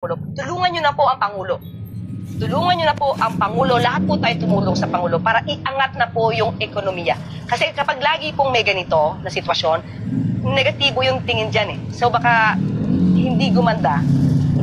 Tulungan nyo na po ang Pangulo. Tulungan nyo na po ang Pangulo. Lahat po tayo tumulong sa Pangulo para iangat na po yung ekonomiya. Kasi kapag lagi pong may ganito na sitwasyon, negatibo yung tingin dyan eh. So baka hindi gumanda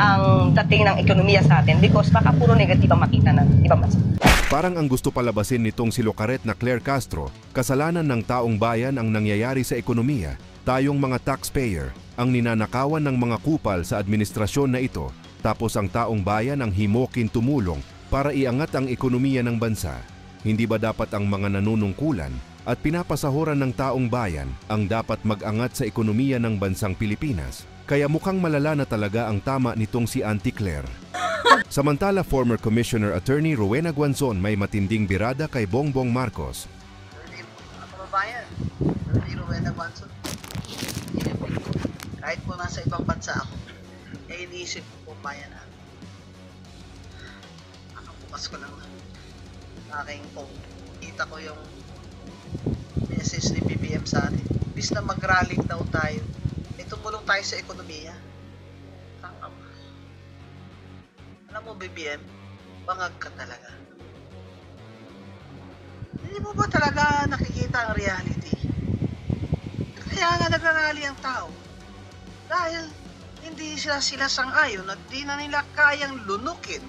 ang dating ng ekonomiya sa atin because baka puro negative ang makita ng ibang bansa. Parang ang gusto palabasin nitong si Locaret na Claire Castro, kasalanan ng taong bayan ang nangyayari sa ekonomiya. Tayong mga taxpayer ang ninanakawan ng mga kupal sa administrasyon na ito, tapos ang taong bayan ang himokin tumulong para iangat ang ekonomiya ng bansa. Hindi ba dapat ang mga nanunungkulan at pinapasahuran ng taong bayan ang dapat mag-angat sa ekonomiya ng bansang Pilipinas? Kaya mukhang malala na talaga ang tama nitong si Auntie Claire. Samantala, former Commissioner Attorney Rowena Guanzon may matinding birada kay Bongbong Marcos. Kababayan, Attorney Rowena Guanzon, kahit po nasa ibang bansa ako, iniisip ko po bayan na. Nakabukas ko lang aking phone. Kita ko yung message ni BBM sa atin. Bis na mag-rally daw tayo, tumulong tayo sa ekonomiya. Tangam. Alam mo, BBM, bangag ka talaga. Hindi mo ba talaga nakikita ang reality? Kaya nga nagrarally ang tao. Dahil hindi sila sang-ayon at di na nila kayang lunukin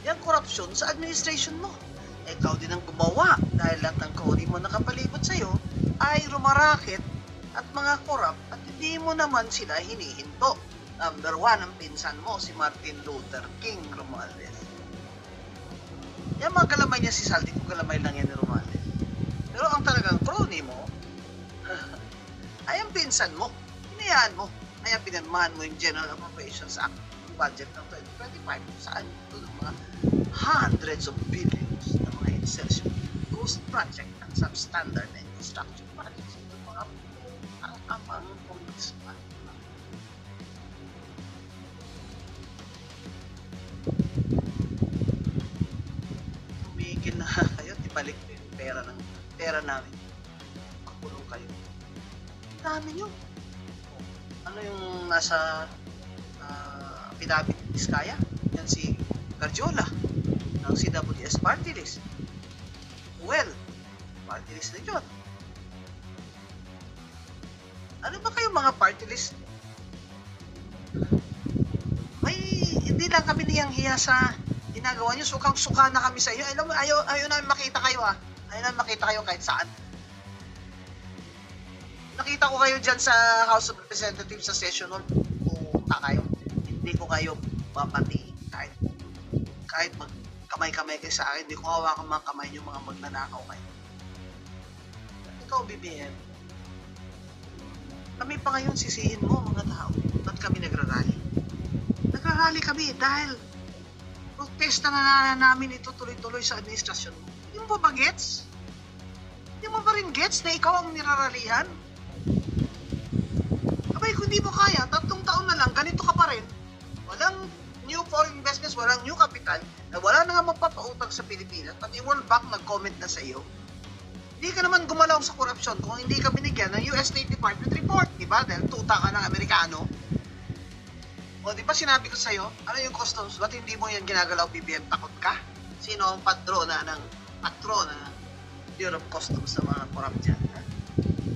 yung korupsyon sa administration mo. Ikaw din ang gumawa dahil lahat ng kauli mo nakapalibot sa'yo ay rumarakit at mga korap at hindi mo naman sila hinihinto. Number 1, ang pinsan mo, si Martin Luther King Romualdez. Yung mga galamay niya si Saldi, kung galamay lang yan ni Romualdez. Pero ang talagang crony mo, ay ang pinsan mo, hinayaan mo. Kaya pinirmahan mo yung General Appropriations Act, yung budget ng 2025, saan ito ng mga hundreds of billions na mga insertion, ghost project at substandard na infrastructure projects. Ito mga ang amang congressman. Tumigil na kayo, ibalik yung pera namin. Makulong kayo. Dami nyo. Ano yung nasa affidavit ni Vizcaya? Yan si Garjola ng CWS party list. Well, party list na yun. Ano ba kayo mga party list? May hindi lang kami niyang hiya sa ginagawa nyo. Sukang-suka na kami sa iyo. Ayaw namin makita kayo ah. Ayaw namin makita kayo kahit saan. Nakita ko kayo dyan sa House of Representatives sa session hall. Pumunta kayo. Hindi ko kayo papatiin kahit magkamay-kamay kayo sa akin. Hindi ko hawakan mga kamay nyo mga magnanakaw kayo. Ikaw, BBM. Kami pa ngayon sisihin mo mga tao. Ba't kami nagrarally? Nagrarally kami dahil protesta na namin ito tuloy-tuloy sa administrasyon mo. Hindi mo ba gets? Hindi mo ba rin gets na ikaw ang niraralihan? Abay, kung di mo kaya, 3 taon na lang, ganito ka pa rin. Walang new foreign investments, walang new capital, na wala na nga magpapautang sa Pilipinas, pati World Bank nag-comment na sa iyo. Hindi ka naman gumalaw sa korupsyon kung hindi ka binigyan ng US State Department report, di ba? Dahil tuta ka ng Amerikano. O, di ba sinabi ko sa iyo, ano yung customs? Ba't hindi mo yan ginagalaw, BBM? Takot ka? Sino ang patrona ng Bureau of Customs sa mga korap dyan?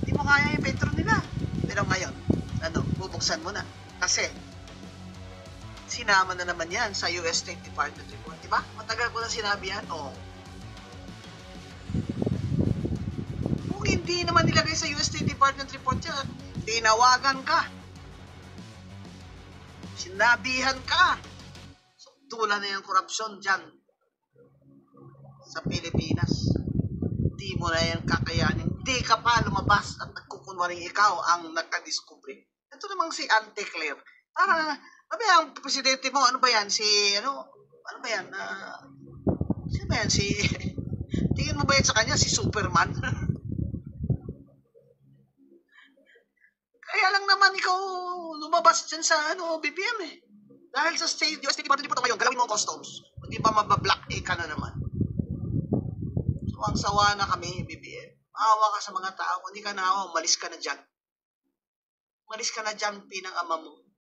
Hindi mo kaya yung petro nila. Pero ngayon, bubuksan mo na. Kasi, sinama na naman yan sa US State Department report, di ba? Matagal ko na sinabi yan, o. Kung hindi naman nilagay sa US State Department report yan, tinawagan ka. Sinabihan ka. So, tula na yung korupsyon dyan sa Pilipinas. Hindi mo na yan kakayanin. Hindi ka pa lumabas at nagkukunwaring ikaw ang nagkadiskubre. Ito namang si Auntie Claire. Para, ang presidente mo, ano ba yan? Ano ba yan? Sino ba yan? Tingin mo ba yan sa kanya? Si Superman? Kaya lang naman ikaw lumabas dyan sa BBM eh. Dahil sa US State Department report ngayon, galawin mo ang customs. Hindi pa mabablock ka na naman. So, ang sawa na kami, BBM. Maawa ka sa mga tao. Kung hindi ka naawa, umalis ka na dyan. Umalis ka na dyan, pinang ama mo.